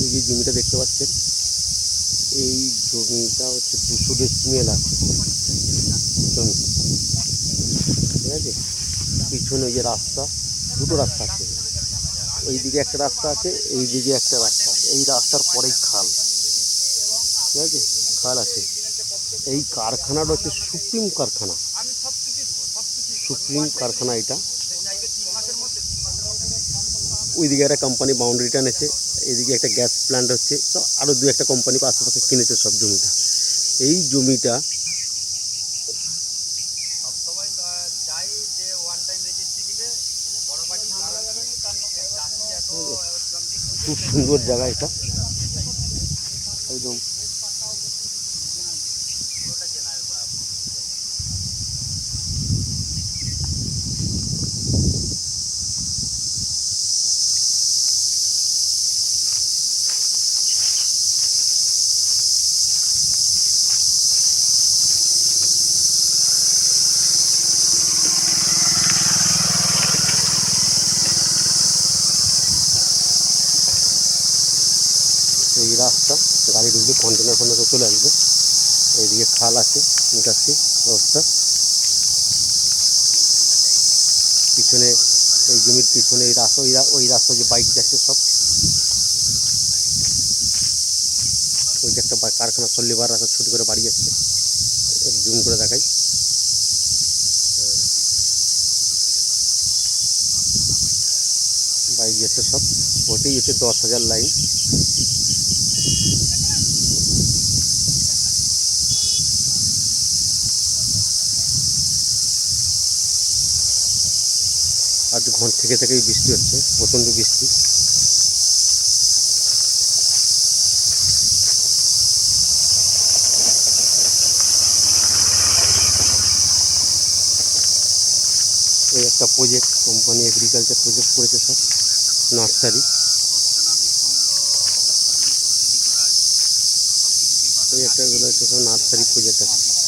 এই যে জমিটা দেখতে পাচ্ছেন, এই জমিটা হচ্ছে 200 ডেসিমেল আছে জমি, ঠিক আছে। পিছনে ওই যে রাস্তা, দুটো রাস্তা আছে, ওই দিকে একটা রাস্তা আছে, এই দিকে একটা রাস্তা আছে, এই রাস্তার পরেই খাল, ঠিক আছে, খাল আছে। এই কারখানাটা হচ্ছে সুপ্রিম কারখানা, সুপ্রিম কারখানা এটা। ওইদিকে একটা কোম্পানি বাউন্ডারি টানেছে, এইদিকে একটা গ্যাস প্ল্যান্ট হচ্ছে, তো আরও দু একটা কোম্পানি আশেপাশে কিনেছে সব জমিটা। এই জমিটা খুব সুন্দর জায়গা এটা, একদম। এই রাস্তা, গাড়ি ঢুকবে, কন্টেনার ফন্টেনার চলে আসবে। এইদিকে খাল আছে, নিকাশি ব্যবস্থা। পিছনে এই জমির পিছনে এই রাস্তা, ওই রাস্তা যে বাইক যাচ্ছে সব, ওই যে একটা কারখানা সল্লিবার রাস্তা, ছুটি করে বাড়ি যাচ্ছে, জুম করে দেখাই। বাইক যাচ্ছে সব, ওটাই হচ্ছে 10,000 লাইন। আজ ঘন্টা থেকেই বৃষ্টি হচ্ছে, প্রচণ্ড বৃষ্টি। ওই একটা প্রজেক্ট, কোম্পানি এগ্রিকালচার প্রজেক্ট করেছে সব, নার্সারি। ওই একটা এগুলো হচ্ছে সব নার্সারি প্রজেক্ট আছে।